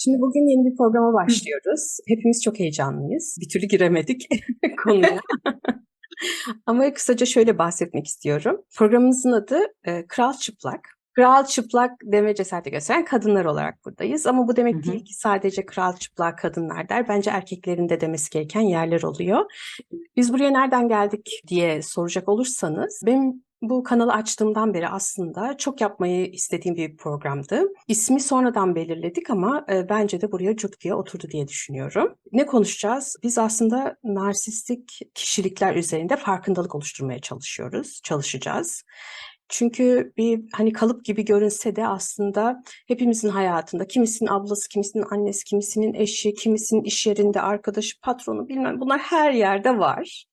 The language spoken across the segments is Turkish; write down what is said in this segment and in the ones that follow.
Şimdi bugün yeni bir programa başlıyoruz. Hepimiz çok heyecanlıyız. Bir türlü giremedik konuya. Ama kısaca şöyle bahsetmek istiyorum. Programımızın adı Kral Çıplak. Kral Çıplak deme cesareti gösteren kadınlar olarak buradayız. Ama bu Hı demek hı. değil ki sadece Kral Çıplak kadınlar der. Bence erkeklerin de demesi gereken yerler oluyor. Biz buraya nereden geldik diye soracak olursanız, benim bu kanalı açtığımdan beri aslında çok yapmayı istediğim bir programdı. İsmi sonradan belirledik ama bence de buraya cuk diye oturdu diye düşünüyorum. Ne konuşacağız? Biz aslında narsistik kişilikler üzerinde farkındalık oluşturmaya çalışacağız. Çünkü bir hani kalıp gibi görünse de aslında hepimizin hayatında kimisinin ablası, kimisinin annesi, kimisinin eşi, kimisinin iş yerinde arkadaşı, patronu bilmem bunlar her yerde var.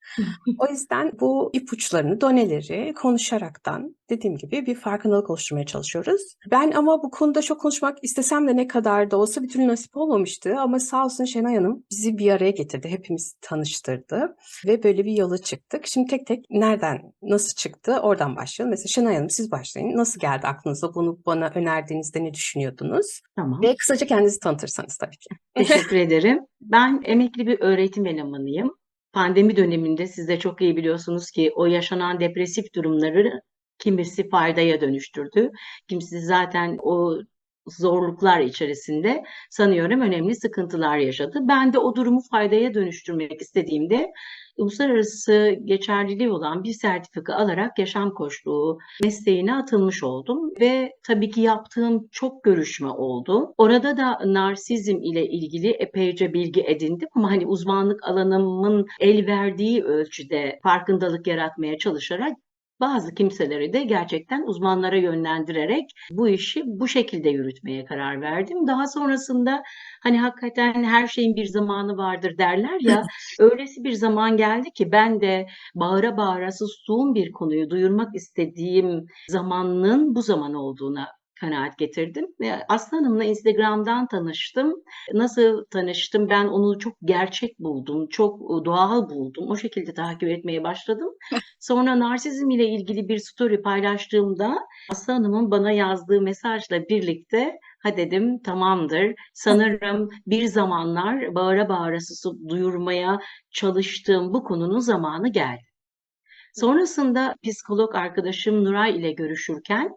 O yüzden bu ipuçlarını, doneleri konuşaraktan dediğim gibi bir farkındalık oluşturmaya çalışıyoruz. Ben ama bu konuda çok konuşmak istesem de ne kadar da olsa bir türlü nasip olmamıştı. Ama sağ olsun Şenay Hanım bizi bir araya getirdi, hepimizi tanıştırdı ve böyle bir yola çıktık. Şimdi tek tek nereden, nasıl çıktı oradan başlayalım. Mesela Şenay Hanım siz başlayın. Nasıl geldi aklınıza, bunu bana önerdiğinizde ne düşünüyordunuz? Tamam. Ve kısaca kendinizi tanıtırsanız tabii ki. Teşekkür ederim. Ben emekli bir öğretim elemanıyım. Pandemi döneminde siz de çok iyi biliyorsunuz ki o yaşanan depresif durumları kimisi faydaya dönüştürdü. Kimisi zaten o zorluklar içerisinde sanıyorum önemli sıkıntılar yaşadı. Ben de o durumu faydaya dönüştürmek istediğimde uluslararası geçerliliği olan bir sertifika alarak yaşam koçluğu mesleğine atılmış oldum ve tabii ki yaptığım çok görüşme oldu. Orada da narsizm ile ilgili epeyce bilgi edindim ama hani uzmanlık alanımın el verdiği ölçüde farkındalık yaratmaya çalışarak bazı kimseleri de gerçekten uzmanlara yönlendirerek bu işi bu şekilde yürütmeye karar verdim. Daha sonrasında hani hakikaten her şeyin bir zamanı vardır derler ya, öylesi bir zaman geldi ki ben de bağıra bağıra sustuğum bir konuyu duyurmak istediğim zamanın bu zaman olduğuna kanaat getirdim. Aslı Hanım'la Instagram'dan tanıştım. Nasıl tanıştım? Ben onu çok gerçek buldum, çok doğal buldum. O şekilde takip etmeye başladım. Sonra narsizm ile ilgili bir story paylaştığımda Aslı Hanım'ın bana yazdığı mesajla birlikte ha dedim tamamdır. Sanırım bir zamanlar bağıra bağıra susup duyurmaya çalıştığım bu konunun zamanı geldi. Sonrasında psikolog arkadaşım Nuray ile görüşürken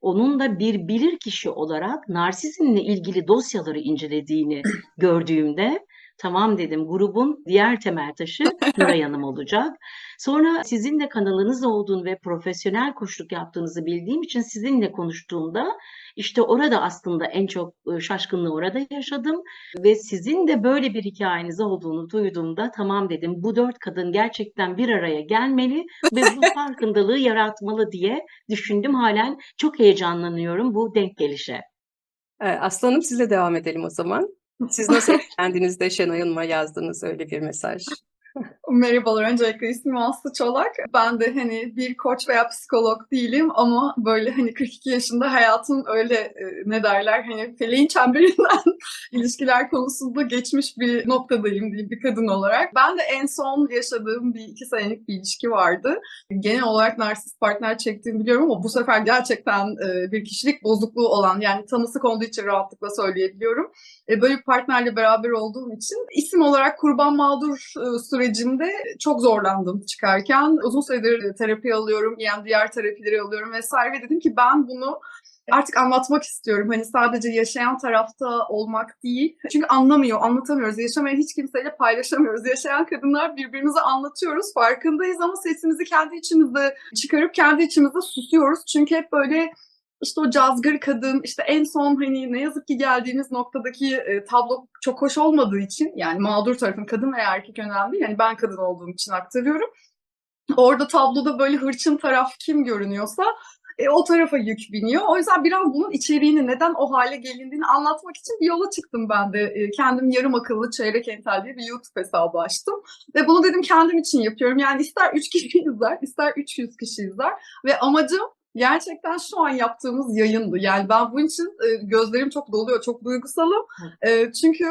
onun da bir bilirkişi olarak narsizmle ilgili dosyaları incelediğini gördüğümde tamam dedim, grubun diğer temel taşı Nuray Hanım olacak. Sonra sizin de kanalınız olduğunu ve profesyonel koçluk yaptığınızı bildiğim için sizinle konuştuğumda işte orada aslında en çok şaşkınlığı orada yaşadım. Ve sizin de böyle bir hikayeniz olduğunu duyduğumda tamam dedim, bu dört kadın gerçekten bir araya gelmeli ve bu farkındalığı yaratmalı diye düşündüm. Halen çok heyecanlanıyorum bu denk gelişe. Aslı Hanım sizle devam edelim o zaman. Siz nasıl etkilendiniz Şenay Hanım'a yazdınız öyle bir mesaj? Merhabalar, öncelikle ismim Aslı Çolak. Ben de hani bir koç veya psikolog değilim ama böyle hani 42 yaşında hayatın öyle ne derler hani feleğin çemberinden ilişkiler konusunda geçmiş bir noktadayım diyeyim bir kadın olarak. Ben de en son yaşadığım bir 2 senelik bir ilişki vardı. Genel olarak narsist partner çektiğimi biliyorum ama bu sefer gerçekten bir kişilik bozukluğu olan, yani tanısı konduğu için rahatlıkla söyleyebiliyorum. Böyle bir partnerle beraber olduğum için isim olarak kurban mağdur sürecimde çok zorlandım çıkarken. Uzun süredir terapi alıyorum, EMDR terapileri alıyorum vesaire ve dedim ki ben bunu artık anlatmak istiyorum. Hani sadece yaşayan tarafta olmak değil. Çünkü anlatamıyoruz. Yaşamayan hiç kimseyle paylaşamıyoruz. Yaşayan kadınlar birbirimize anlatıyoruz, farkındayız ama sesimizi kendi içimizde çıkarıp kendi içimizde susuyoruz. Çünkü hep böyle işte o cazgır kadın, işte en son hani ne yazık ki geldiğimiz noktadaki tablo çok hoş olmadığı için, yani mağdur tarafın kadın veya erkek önemli değil. Yani ben kadın olduğum için aktarıyorum. Orada tabloda böyle hırçın taraf kim görünüyorsa o tarafa yük biniyor. O yüzden biraz bunun içeriğini, neden o hale gelindiğini anlatmak için bir yola çıktım ben de. Kendim yarım akıllı çeyrek entel diye bir YouTube hesabı açtım. Ve bunu dedim kendim için yapıyorum. Yani ister 3 kişi izler, ister 300 kişi izler. Ve amacım gerçekten şu an yaptığımız yayındı. Yani ben bunun için gözlerim çok doluyor, çok duygusalım. Çünkü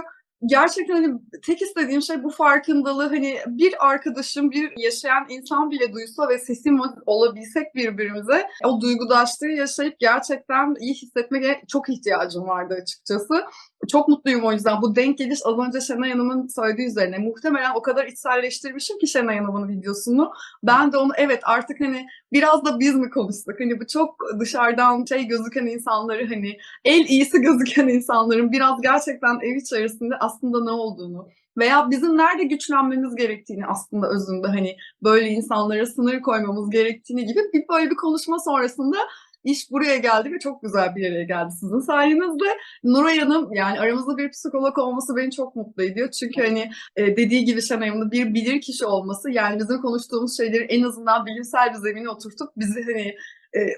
gerçekten hani tek istediğim şey bu farkındalığı hani bir arkadaşım, bir yaşayan insan bile duysa ve sesimiz olabilsek birbirimize o duygudaşlığı yaşayıp gerçekten iyi hissetmeye çok ihtiyacım vardı açıkçası. Çok mutluyum o yüzden. Bu denk geliş az önce Şenay Hanım'ın söylediği üzerine. Muhtemelen o kadar içselleştirmişim ki Şenay Hanım'ın videosunu. Ben de onu evet artık hani biraz da biz mi konuştuk? Hani bu çok dışarıdan gözüken insanları hani el iyisi gözüken insanların biraz gerçekten ev içerisinde aslında ne olduğunu veya bizim nerede güçlenmemiz gerektiğini aslında özünde hani böyle insanlara sınır koymamız gerektiğini gibi böyle bir konuşma sonrasında iş buraya geldi ve çok güzel bir yere geldi sizin sayenizde. Nuray Hanım yani aramızda bir psikolog olması beni çok mutlu ediyor. Çünkü hani dediği gibi Şenay Hanım'ın bir bilir kişi olması yani bizim konuştuğumuz şeyleri en azından bilimsel bir zemine oturtup bizi hani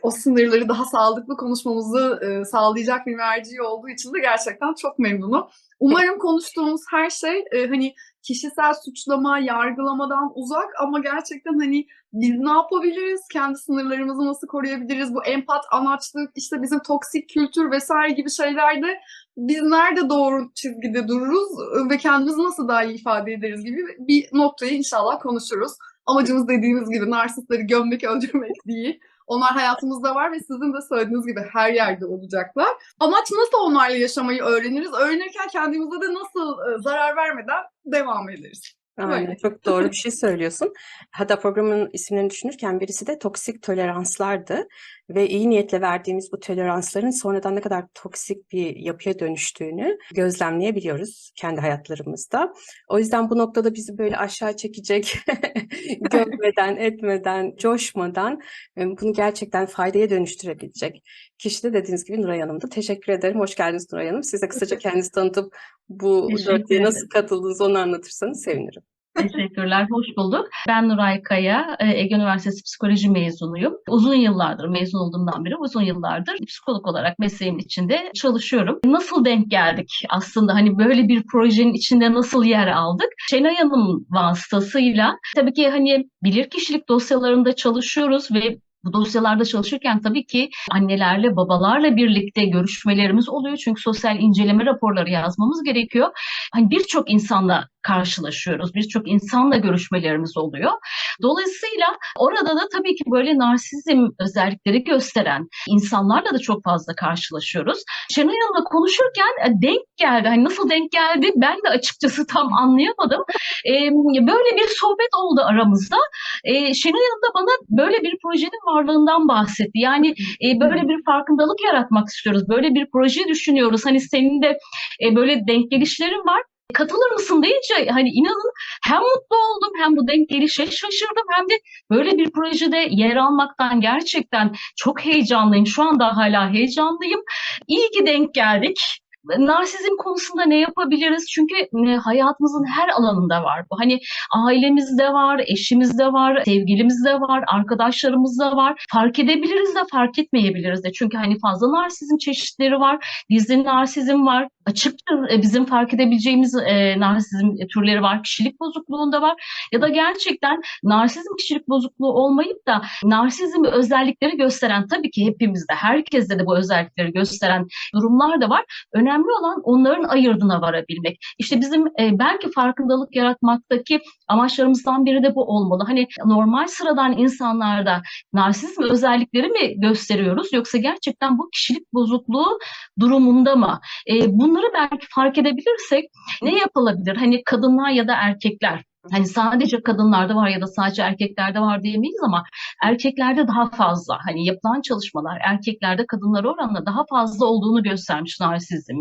o sınırları daha sağlıklı konuşmamızı sağlayacak bir merci olduğu için de gerçekten çok memnunum. Umarım konuştuğumuz her şey hani kişisel suçlama, yargılamadan uzak ama gerçekten hani biz ne yapabiliriz, kendi sınırlarımızı nasıl koruyabiliriz, bu empat, anaçlık, işte bizim toksik kültür vesaire gibi şeylerde biz nerede doğru çizgide dururuz ve kendimizi nasıl daha iyi ifade ederiz gibi bir noktayı inşallah konuşuruz. Amacımız dediğiniz gibi narsistleri gömmek, öldürmek değil. Onlar hayatımızda var ve sizin de söylediğiniz gibi her yerde olacaklar. Amaç nasıl onlarla yaşamayı öğreniriz? Öğrenirken kendimize de nasıl zarar vermeden devam ederiz? Aynen, Böyle. çok doğru bir şey söylüyorsun. Hatta programın isimlerini düşünürken birisi de toksik toleranslardı ve iyi niyetle verdiğimiz bu toleransların sonradan ne kadar toksik bir yapıya dönüştüğünü gözlemleyebiliyoruz kendi hayatlarımızda. O yüzden bu noktada bizi böyle aşağı çekecek, gömmeden, etmeden, coşmadan bunu gerçekten faydaya dönüştürebilecek kişi de dediğiniz gibi Nuray Hanım'dı. Teşekkür ederim. Hoş geldiniz Nuray Hanım. Siz de kısaca kendinizi tanıtıp bu Teşekkür dörtlüğe nasıl ederim. katıldığınızı onu anlatırsanız sevinirim. Teşekkürler, hoş bulduk. Ben Nuray Kaya, Ege Üniversitesi Psikoloji mezunuyum. Uzun yıllardır, mezun olduğumdan beri uzun yıllardır psikolog olarak mesleğimin içinde çalışıyorum. Nasıl denk geldik aslında hani böyle bir projenin içinde nasıl yer aldık? Şenay Hanım vasıtasıyla tabii ki hani bilirkişilik dosyalarında çalışıyoruz ve bu dosyalarda çalışırken tabii ki annelerle, babalarla birlikte görüşmelerimiz oluyor. Çünkü sosyal inceleme raporları yazmamız gerekiyor. Hani birçok insanla karşılaşıyoruz. Birçok insanla görüşmelerimiz oluyor. Dolayısıyla orada da tabii ki böyle narsizm özellikleri gösteren insanlarla da çok fazla karşılaşıyoruz. Şenay Hanım'la konuşurken denk geldi. Hani nasıl denk geldi ben de açıkçası tam anlayamadım. Böyle bir sohbet oldu aramızda. Şenay Hanım da bana böyle bir projenin varlığından bahsetti. Yani böyle bir farkındalık yaratmak istiyoruz. Böyle bir proje düşünüyoruz. Hani senin de böyle denk gelişlerin var. Katılır mısın deyince hani inanın hem mutlu oldum hem bu denk gelişe şaşırdım hem de böyle bir projede yer almaktan gerçekten çok heyecanlıyım. Şu anda hala heyecanlıyım. İyi ki denk geldik. Narsizm konusunda ne yapabiliriz? Çünkü hayatımızın her alanında var bu. Hani ailemizde var, eşimizde var, sevgilimizde var, arkadaşlarımızda var. Fark edebiliriz de fark etmeyebiliriz de. Çünkü hani fazla narsizm çeşitleri var. Gizli narsizm var. Açıkça bizim fark edebileceğimiz narsizm türleri var. Kişilik bozukluğunda var. Ya da gerçekten narsizm kişilik bozukluğu olmayıp da narsizm özellikleri gösteren tabii ki hepimizde, herkeste de bu özellikleri gösteren durumlar da var. Önemli olan onların ayırdına varabilmek. İşte bizim belki farkındalık yaratmaktaki amaçlarımızdan biri de bu olmalı. Hani normal sıradan insanlarda narsizm özellikleri mi gösteriyoruz yoksa gerçekten bu kişilik bozukluğu durumunda mı? Bunları belki fark edebilirsek ne yapılabilir? Hani kadınlar ya da erkekler. Hani sadece kadınlarda var ya da sadece erkeklerde var diyemeyiz ama erkeklerde daha fazla. Hani yapılan çalışmalar erkeklerde kadınlara oranla daha fazla olduğunu göstermiş narsizm.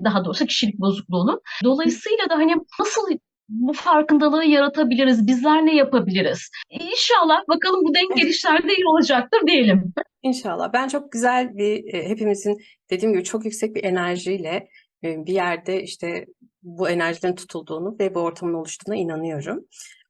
Daha doğrusu kişilik bozukluğunun. Dolayısıyla da hani nasıl bu farkındalığı yaratabiliriz? Bizler ne yapabiliriz? İnşallah bakalım bu denk gelişler de iyi olacaktır diyelim. İnşallah. Ben çok güzel bir hepimizin dediğim gibi çok yüksek bir enerjiyle bir yerde işte bu enerjilerin tutulduğunu ve bu ortamın oluştuğuna inanıyorum.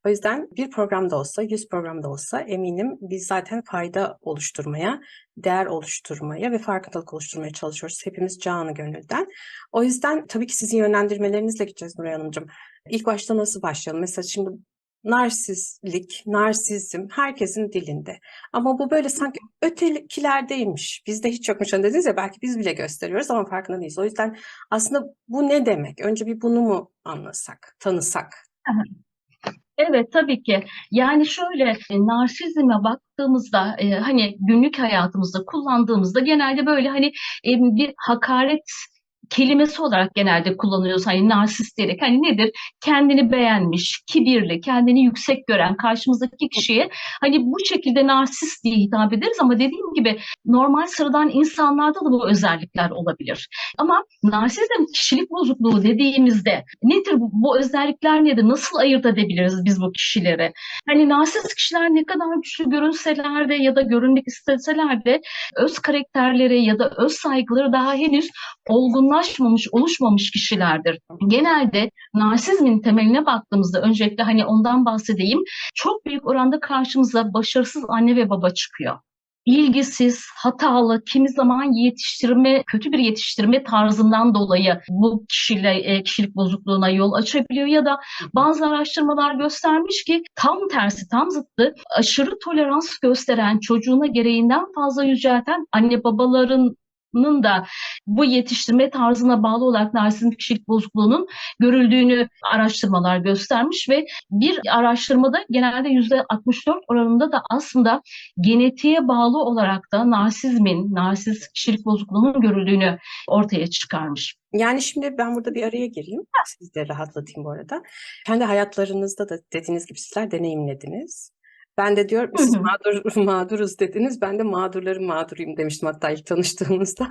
O yüzden bir programda olsa, 100 programda olsa eminim biz zaten fayda oluşturmaya, değer oluşturmaya ve farkındalık oluşturmaya çalışıyoruz. Hepimiz canı gönülden. O yüzden tabii ki sizin yönlendirmelerinizle gideceğiz Nuray Hanımcığım. İlk başta nasıl başlayalım? Mesela şimdi narsistlik, narsizm herkesin dilinde. Ama bu böyle sanki ötekilerdeymiş, bizde hiç yokmuş. Hani dediniz ya, belki biz bile gösteriyoruz ama farkında değiliz. O yüzden aslında bu ne demek? Önce bir bunu mu anlasak, tanısak? Evet, tabii ki. Yani şöyle, narsizme baktığımızda, hani günlük hayatımızda kullandığımızda genelde böyle hani bir hakaret kelimesi olarak genelde kullanıyoruz. Hani narsist diyerek hani nedir? Kendini beğenmiş, kibirli, kendini yüksek gören karşımızdaki kişiye hani bu şekilde narsist diye hitap ederiz ama dediğim gibi normal sıradan insanlarda da bu özellikler olabilir. Ama narsizm kişilik bozukluğu dediğimizde nedir bu özellikler nedir? Nasıl ayırt edebiliriz biz bu kişileri? Hani narsist kişiler ne kadar güçlü görünseler de ya da görünmek isteseler de öz karakterleri ya da öz saygıları daha henüz olgunlaşmamış, oluşmamış kişilerdir. Genelde narsizmin temeline baktığımızda öncelikle hani ondan bahsedeyim. Çok büyük oranda karşımıza başarısız anne ve baba çıkıyor. İlgisiz, hatalı, kimi zaman kötü bir yetiştirme tarzından dolayı bu kişilik bozukluğuna yol açabiliyor ya da bazı araştırmalar göstermiş ki tam tersi, tam zıttı, aşırı tolerans gösteren, çocuğuna gereğinden fazla yücelten anne babaların da bu yetiştirme tarzına bağlı olarak narsizm kişilik bozukluğunun görüldüğünü araştırmalar göstermiş ve bir araştırmada genelde %64 oranında da aslında genetiğe bağlı olarak da narsist kişilik bozukluğunun görüldüğünü ortaya çıkarmış. Yani şimdi ben burada bir araya gireyim. Sizi de rahatlatayım bu arada. Kendi hayatlarınızda da dediğiniz gibi sizler deneyimlediniz. Ben de diyorum, siz mağduruz dediniz. Ben de mağdurların mağduruyum demiştim hatta ilk tanıştığımızda.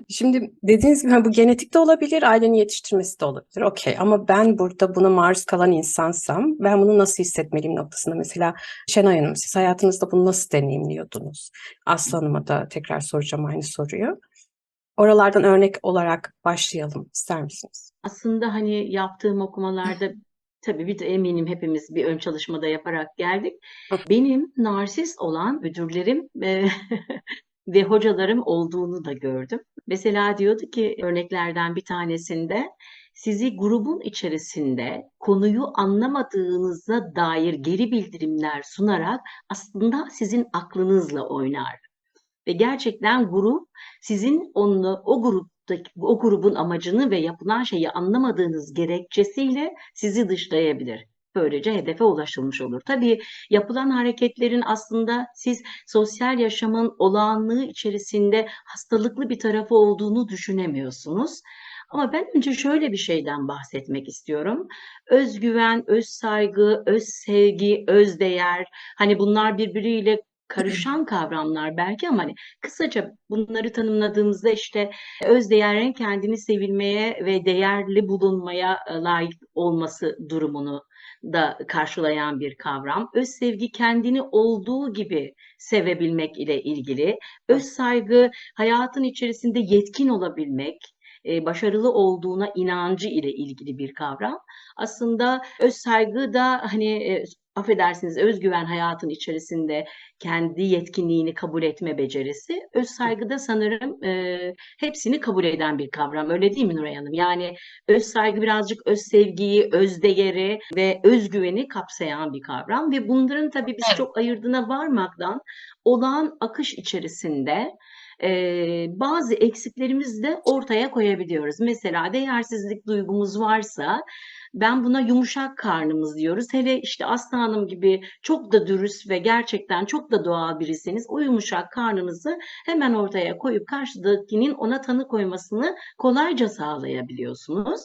Şimdi dediğiniz gibi bu genetik de olabilir, ailenin yetiştirmesi de olabilir. Okey, ama ben burada buna maruz kalan insansam ben bunu nasıl hissetmeliyim noktasında. Mesela Şenay Hanım, siz hayatınızda bunu nasıl deneyimliyordunuz? Aslı Hanım'a da tekrar soracağım aynı soruyu. Oralardan örnek olarak başlayalım. İster misiniz? Aslında hani yaptığım okumalarda tabii bir de eminim hepimiz bir ön çalışmada yaparak geldik. Benim narsist olan müdürlerim ve hocalarım olduğunu da gördüm. Mesela diyordu ki örneklerden bir tanesinde sizi grubun içerisinde konuyu anlamadığınıza dair geri bildirimler sunarak aslında sizin aklınızla oynar. Ve gerçekten grup sizin o grubun amacını ve yapılan şeyi anlamadığınız gerekçesiyle sizi dışlayabilir. Böylece hedefe ulaşılmış olur. Tabii yapılan hareketlerin aslında siz sosyal yaşamın olağanlığı içerisinde hastalıklı bir tarafı olduğunu düşünemiyorsunuz. Ama ben önce şöyle bir şeyden bahsetmek istiyorum. Özgüven, öz saygı, öz sevgi, öz değer, hani bunlar birbiriyle karışan kavramlar belki ama hani kısaca bunları tanımladığımızda işte öz değerin kendini sevilmeye ve değerli bulunmaya layık olması durumunu da karşılayan bir kavram. Öz sevgi kendini olduğu gibi sevebilmek ile ilgili. Öz saygı hayatın içerisinde yetkin olabilmek, başarılı olduğuna inancı ile ilgili bir kavram. Aslında öz saygı da hani affedersiniz özgüven hayatın içerisinde kendi yetkinliğini kabul etme becerisi. Öz saygı da sanırım hepsini kabul eden bir kavram. Öyle değil mi Nuray Hanım? Yani öz saygı birazcık öz sevgiyi, öz değeri ve özgüveni kapsayan bir kavram ve bunların tabii biz çok ayırdığına varmaktan olağan akış içerisinde bazı eksiklerimizi de ortaya koyabiliyoruz. Mesela değersizlik duygumuz varsa ben buna yumuşak karnımız diyoruz. Hele işte Aslı Hanım gibi çok da dürüst ve gerçekten çok da doğal birisiniz. O yumuşak karnınızı hemen ortaya koyup karşıdakinin ona tanı koymasını kolayca sağlayabiliyorsunuz.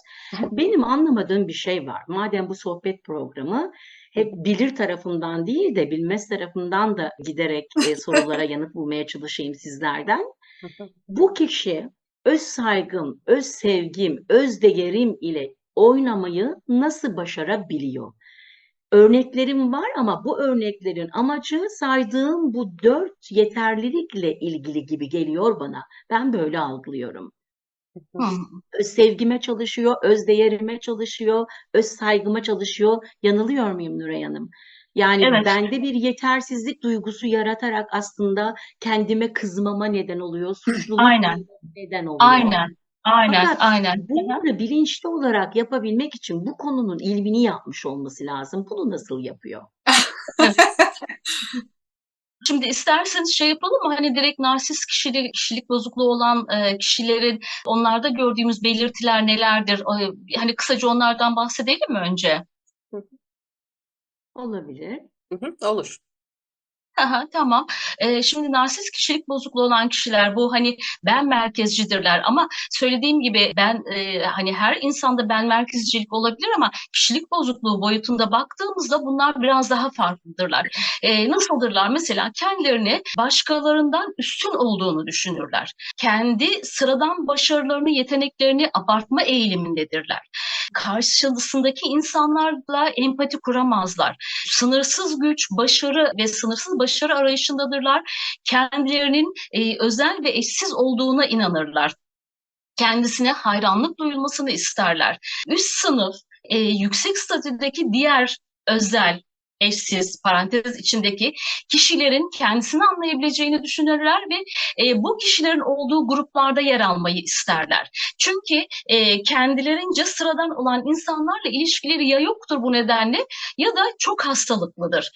Benim anlamadığım bir şey var. Madem bu sohbet programı hep bilir tarafından değil de bilmez tarafından da giderek sorulara yanıt bulmaya çalışayım sizlerden. Bu kişi öz saygım, öz sevgim, öz değerim ile oynamayı nasıl başarabiliyor? Örneklerim var ama bu örneklerin amacı saydığım bu 4 yeterlilikle ilgili gibi geliyor bana. Ben böyle algılıyorum. Öz sevgime çalışıyor, öz değerime çalışıyor, öz saygıma çalışıyor. Yanılıyor muyum Nuray Hanım? Yani Evet. bende bir yetersizlik duygusu yaratarak aslında kendime kızmama neden oluyor, suçluluk Aynen. neden oluyor. Aynen. Aynen, Fakat aynen. Hı hı. bunları bilinçli olarak yapabilmek için bu konunun ilmini yapmış olması lazım. Bunu nasıl yapıyor? Evet. Şimdi isterseniz şey yapalım mı? Hani direkt narsist kişilik bozukluğu olan kişilerin onlarda gördüğümüz belirtiler nelerdir? Hani kısaca onlardan bahsedelim mi önce? Hı Olabilir. hı, olur. Aha, tamam. Şimdi narsist kişilik bozukluğu olan kişiler bu hani ben merkezcidirler ama söylediğim gibi ben hani her insanda ben merkezcilik olabilir ama kişilik bozukluğu boyutunda baktığımızda bunlar biraz daha farklıdırlar. Nasıldırlar? Mesela kendilerini başkalarından üstün olduğunu düşünürler. Kendi sıradan başarılarını, yeteneklerini abartma eğilimindedirler. Karşısındaki insanlarla empati kuramazlar. Sınırsız güç, başarı ve sınırsız başarı arayışındadırlar. Kendilerinin özel ve eşsiz olduğuna inanırlar. Kendisine hayranlık duyulmasını isterler. Üst sınıf, yüksek statüdeki diğer özel, eşsiz, parantez içindeki kişilerin kendisini anlayabileceğini düşünürler ve bu kişilerin olduğu gruplarda yer almayı isterler. Çünkü kendilerince sıradan olan insanlarla ilişkileri ya yoktur bu nedenle ya da çok hastalıklıdır.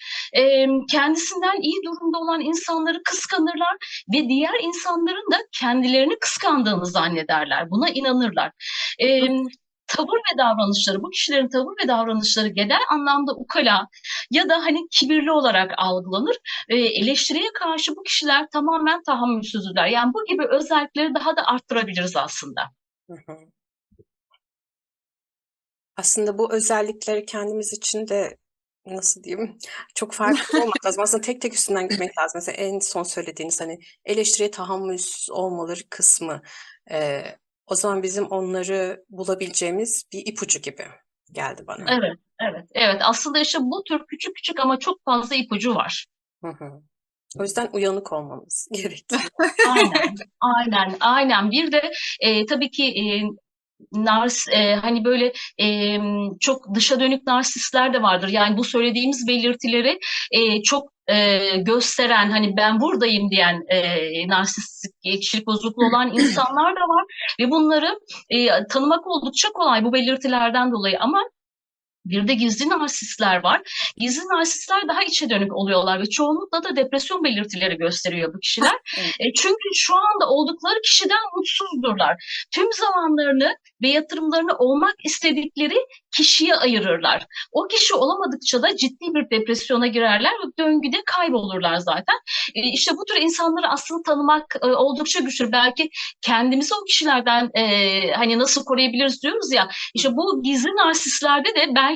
Kendisinden iyi durumda olan insanları kıskanırlar ve diğer insanların da kendilerini kıskandığını zannederler. Buna inanırlar. Ee, Tavır ve davranışları, bu kişilerin tavır ve davranışları genel anlamda ukala ya da hani kibirli olarak algılanır. Eleştiriye karşı bu kişiler tamamen tahammülsüzdürler. Yani bu gibi özellikleri daha da arttırabiliriz aslında. Hı hı. Aslında bu özellikleri kendimiz için de nasıl diyeyim çok farklı olmak lazım. Aslında tek tek üstünden gitmek lazım. Mesela en son söylediğiniz hani eleştiriye tahammülsüz olmaları kısmı. e, O zaman bizim onları bulabileceğimiz bir ipucu gibi geldi bana. Evet, evet, evet. Aslında işte bu tür küçük küçük ama çok fazla ipucu var. Hı hı. O yüzden uyanık olmamız gerekiyor. Aynen, aynen, aynen. Bir de tabii ki hani böyle çok dışa dönük narsistler de vardır. Yani bu söylediğimiz belirtileri çok gösteren hani ben buradayım diyen narsistik kişilik bozukluğu olan insanlar da var ve bunları tanımak oldukça kolay bu belirtilerden dolayı ama bir de gizli narsistler var. Gizli narsistler daha içe dönük oluyorlar ve çoğunlukla da depresyon belirtileri gösteriyor bu kişiler. Evet. Çünkü şu anda oldukları kişiden mutsuzdurlar. Tüm zamanlarını ve yatırımlarını olmak istedikleri kişiye ayırırlar. O kişi olamadıkça da ciddi bir depresyona girerler ve döngüde kaybolurlar zaten. İşte bu tür insanları aslında tanımak oldukça güçtür. Belki kendimizi o kişilerden hani nasıl koruyabiliriz diyoruz ya. İşte bu gizli narsistlerde de belki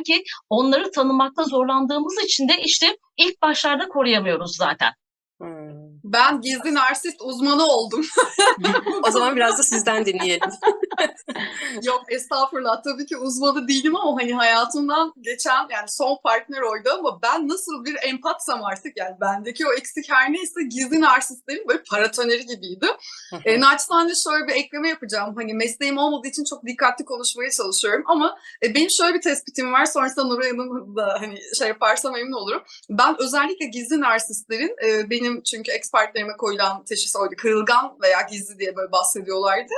onları tanımakta zorlandığımız için de işte ilk başlarda koruyamıyoruz zaten. Hmm. Ben gizli narsist uzmanı oldum. O zaman biraz da sizden dinleyelim. Yok estağfurullah, tabii ki uzmanı değilim ama hani hayatımdan geçen yani son partner oydu ama ben nasıl bir empatsam artık yani bendeki o eksik her neyse gizli narsistlerin böyle paratoneri gibiydi. Naçizane şöyle bir ekleme yapacağım. Hani mesleğim olmadığı için çok dikkatli konuşmaya çalışıyorum ama benim şöyle bir tespitim var. Sonrasında Nuray Hanım da hani şey yaparsa memnun olurum. Ben özellikle gizli narsistlerin benim çünkü ex partnerime koyulan teşhis oydu. Kırılgan veya gizli diye böyle bahsediyorlardı.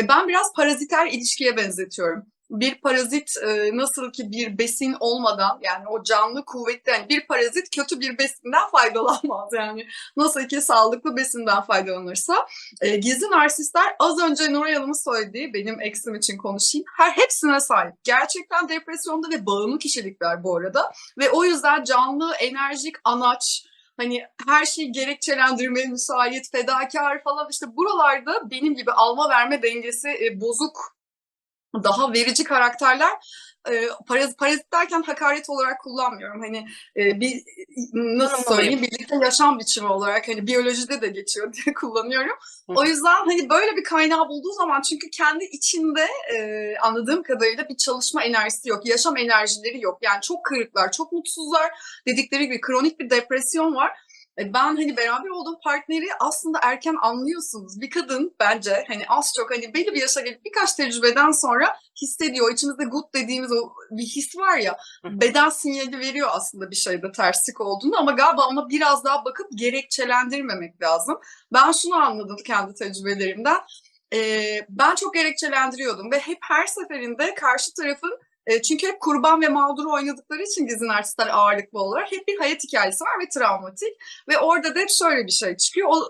Ben biraz paraziter ilişkiye benzetiyorum. Bir parazit nasıl ki bir besin olmadan yani o canlı kuvvetli yani bir parazit kötü bir besinden faydalanmaz yani nasıl ki sağlıklı besinden faydalanırsa gizli narsistler az önce Nuray Hanım'ın söylediği benim eksim için konuşayım hepsine sahip. Gerçekten depresyonda ve bağımlı kişilikler bu arada ve o yüzden canlı, enerjik, anaç hani her şeyi gerekçelendirmeye müsait, fedakar falan işte buralarda benim gibi alma verme dengesi bozuk, daha verici karakterler parazit derken hakaret olarak kullanmıyorum. Hani bir nasıl söyleyeyim birlikte yaşam biçimi olarak hani biyolojide de geçiyor diye kullanıyorum. O yüzden hani böyle bir kaynağı bulduğu zaman çünkü kendi içinde anladığım kadarıyla bir çalışma enerjisi yok, yaşam enerjileri yok. Yani çok kırıklar, çok mutsuzlar dedikleri gibi kronik bir depresyon var. Ben hani beraber olduğum partneri aslında erken anlıyorsunuz. Bir kadın bence hani az çok hani belli bir yaşa gelip birkaç tecrübeden sonra hissediyor. İçimizde gut dediğimiz o bir his var ya beden sinyali veriyor aslında bir şeyde terslik olduğunu ama galiba ona biraz daha bakıp gerekçelendirmemek lazım. Ben şunu anladım kendi tecrübelerimden. Ben çok gerekçelendiriyordum ve hep her seferinde karşı tarafın çünkü hep kurban ve mağduru oynadıkları için dizinin artistler ağırlıklı olarak hep bir hayat hikayesi var ve travmatik. Ve orada da hep şöyle bir şey çıkıyor. O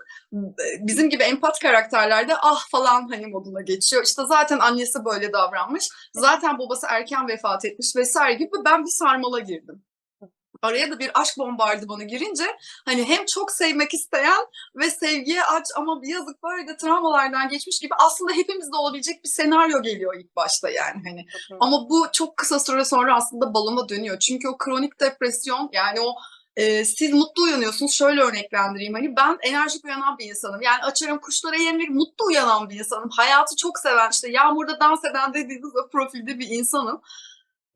bizim gibi empat karakterlerde ah falan hani moduna geçiyor. İşte zaten annesi böyle davranmış. Zaten babası erken vefat etmiş vesaire gibi ben bir sarmala girdim. Araya da bir aşk bombardımanı girince hani hem çok sevmek isteyen ve sevgiye aç ama bir yazık böyle de travmalardan geçmiş gibi aslında hepimizde olabilecek bir senaryo geliyor ilk başta yani hani. Ama bu çok kısa süre sonra aslında balona dönüyor. Çünkü o kronik depresyon yani o siz mutlu uyanıyorsunuz. Şöyle örneklendireyim. Hani ben enerjik uyanan bir insanım. Yani açarım kuşlara yem verir mutlu uyanan bir insanım. Hayatı çok seven işte yağmurda dans eden dediğiniz o profilde bir insanım.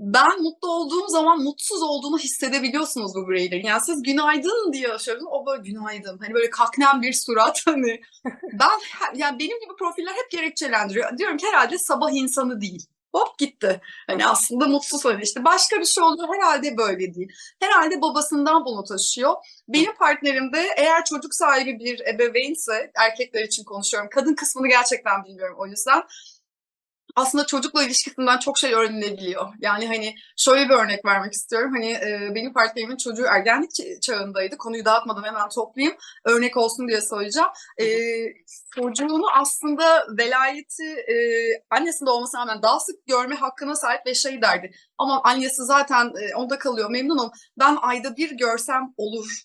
Ben mutlu olduğum zaman mutsuz olduğunu hissedebiliyorsunuz bu bireylerin. Yani siz günaydın diye yaşıyorsunuz. O böyle günaydın. Hani böyle kaknem bir surat hani. Ben yani benim gibi profiller hep gerekçelendiriyor. Diyorum ki herhalde sabah insanı değil. Hop gitti. Hani aslında mutsuz hani işte başka bir şey oluyor herhalde böyle değil. Herhalde babasından bunu taşıyor. Benim partnerim de eğer çocuk sahibi bir ebeveynse erkekler için konuşuyorum. Kadın kısmını gerçekten bilmiyorum o yüzden aslında çocukla ilişkisinden çok şey öğrenilebiliyor. Yani hani şöyle bir örnek vermek istiyorum. Hani benim partnerimin çocuğu ergenlik çağındaydı. Konuyu dağıtmadan hemen toplayayım. Örnek olsun diye söyleyeceğim. Çocuğunu aslında velayeti annesinde olmasına rağmen daha sık görme hakkına sahip ve şey derdi. Ama annesi zaten onda kalıyor memnunum. Ben ayda bir görsem olur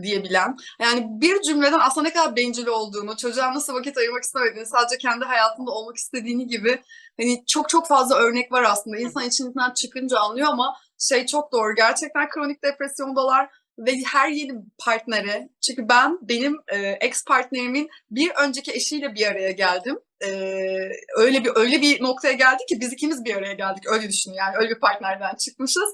diyebilen, yani bir cümleden aslında ne kadar bencil olduğunu, çocuğa nasıl vakit ayırmak istemediğini, sadece kendi hayatında olmak istediğini gibi hani çok çok fazla örnek var aslında. İnsan içinden çıkınca anlıyor ama şey çok doğru. Gerçekten kronik depresyondalar ve her yeni partnere, çünkü benim ex partnerimin bir önceki eşiyle bir araya geldim. Öyle bir noktaya geldik ki biz ikimiz bir araya geldik. Öyle düşünün yani öyle bir partnerden çıkmışız.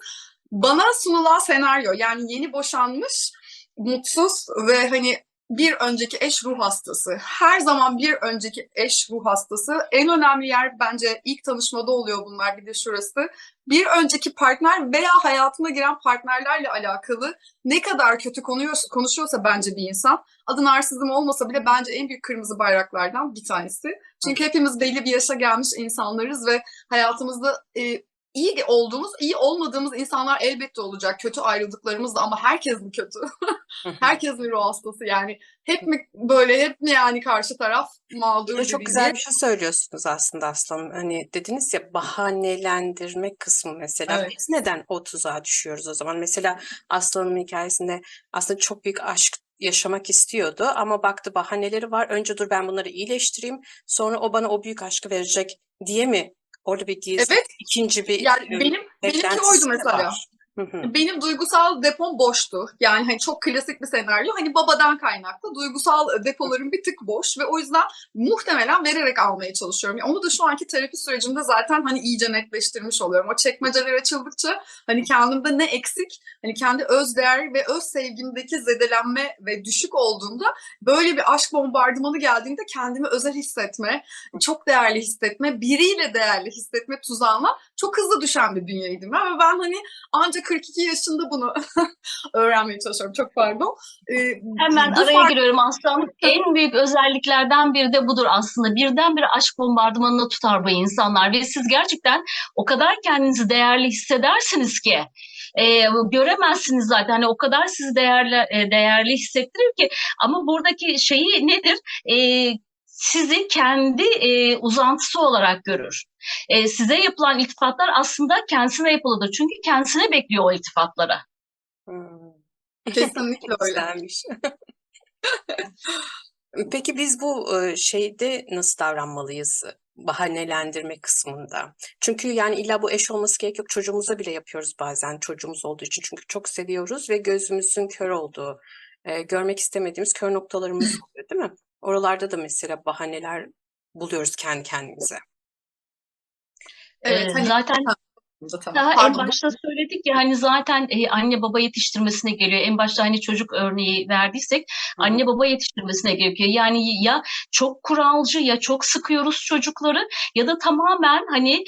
Bana sunulan senaryo yani yeni boşanmış mutsuz ve hani bir önceki eş ruh hastası. Her zaman bir önceki eş ruh hastası. En önemli yer bence ilk tanışmada oluyor bunlar bir de şurası. Bir önceki partner veya hayatına giren partnerlerle alakalı ne kadar kötü konuşuyorsa bence bir insan, adı narsizm olmasa bile bence en büyük kırmızı bayraklardan bir tanesi. Çünkü hepimiz belli bir yaşa gelmiş insanlarız ve hayatımızda iyi olduğumuz, iyi olmadığımız insanlar elbette olacak. Kötü ayrıldıklarımız da ama herkes mi kötü? Herkes mi ruh hastası yani? Hep mi böyle, hep mi yani karşı taraf mağdur Burada çok gibi güzel diye. bir şey söylüyorsunuz aslında Aslanım. Hani dediniz ya bahanelendirme kısmı mesela. Evet. Biz neden o tuzağa düşüyoruz o zaman? Mesela Aslan'ın hikayesinde aslında çok büyük aşk yaşamak istiyordu ama baktı bahaneleri var. Önce dur ben bunları iyileştireyim. Sonra o bana o büyük aşkı verecek diye mi? Orada bir gizli Evet. ikinci bir Yani benimki oydu beklentisi de mesela. var. Hı hı. Benim duygusal depom boştu. Yani hani çok klasik bir senaryo. Hani babadan kaynaklı duygusal depolarım bir tık boş ve o yüzden muhtemelen vererek almaya çalışıyorum. Yani onu da şu anki terapi sürecinde zaten hani iyice netleştirmiş oluyorum. O çekmeceler açıldıkça hani kendimde ne eksik, hani kendi öz değer ve öz sevgimdeki zedelenme ve düşük olduğunda böyle bir aşk bombardımanı geldiğinde kendimi özel hissetme, çok değerli hissetme, biriyle değerli hissetme tuzağına çok hızlı düşen bir bünyeydim ben ve ben hani ancak 42 yaşında bunu öğrenmeye çalışıyorum. Çok pardon. Hemen Bu araya giriyorum Aslan. En büyük özelliklerden biri de budur aslında. Birdenbire aşk bombardımanına tutar bu insanlar ve siz gerçekten o kadar kendinizi değerli hissedersiniz ki göremezsiniz zaten. Hani o kadar sizi değerli hissettirir ki. Ama buradaki şeyi nedir? Sizi kendi uzantısı olarak görür. Size yapılan iltifatlar aslında kendisine yapılıdır. Çünkü kendisine bekliyor o iltifatları. kesinlikle öyle. Güzelmiş. Peki biz bu şeyde nasıl davranmalıyız? Bahanelendirme kısmında. Çünkü yani illa bu eş olması gerek yok. Çocuğumuza bile yapıyoruz bazen çocuğumuz olduğu için. Çünkü çok seviyoruz ve gözümüzün kör olduğu, görmek istemediğimiz kör noktalarımız oluyor, değil mi? Oralarda da mesela bahaneler buluyoruz kendi kendimize. Evet hani Zaten tamam. daha en Pardon. başta söyledik ya hani zaten anne baba yetiştirmesine geliyor. En başta hani çocuk örneği verdiysek Hı hı. anne baba yetiştirmesine gerekiyor. Yani ya çok kuralcı ya çok sıkıyoruz çocukları ya da tamamen hani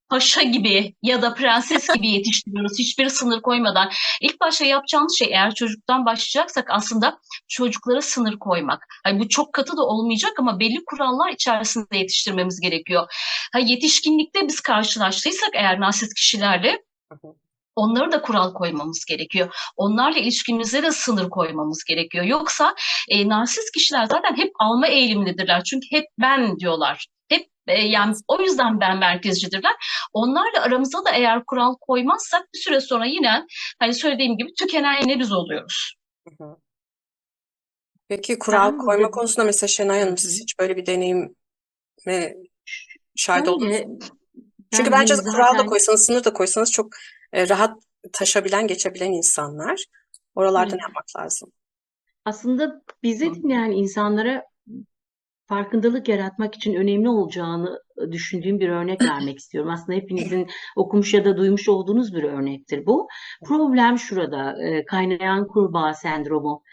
paşa gibi ya da prenses gibi yetiştiriyoruz. Hiçbir sınır koymadan. İlk başta yapacağımız şey, eğer çocuktan başlayacaksak, aslında çocuklara sınır koymak. Hani bu çok katı da olmayacak ama belli kurallar içerisinde yetiştirmemiz gerekiyor. Ha, yetişkinlikte biz karşılaştıysak eğer narsist kişilerle, onlara da kural koymamız gerekiyor. Onlarla ilişkimize de sınır koymamız gerekiyor. Yoksa narsist kişiler zaten hep alma eğilimlidirler. Çünkü hep ben diyorlar. Hep yani o yüzden ben merkezcidirler. Onlarla aramızda da eğer kural koymazsak bir süre sonra yine, hani söylediğim gibi, tükenen yine biz oluyoruz. Hı hı. Peki kural Ben koyma burada konusunda mesela Şenay Hı Hanım, hı. siz hiç böyle bir deneyime şahit oldunuz Şöyle, mu? Çünkü ben bence hani kural da zaten koysanız, sınır da koysanız çok rahat taşabilen, geçebilen insanlar. Oralarda ne evet, yapmak lazım? aslında bizi dinleyen insanlara farkındalık yaratmak için önemli olacağını düşündüğüm bir örnek vermek istiyorum. Aslında hepinizin okumuş ya da duymuş olduğunuz bir örnektir bu. Problem şurada, kaynayan kurbağa sendromu.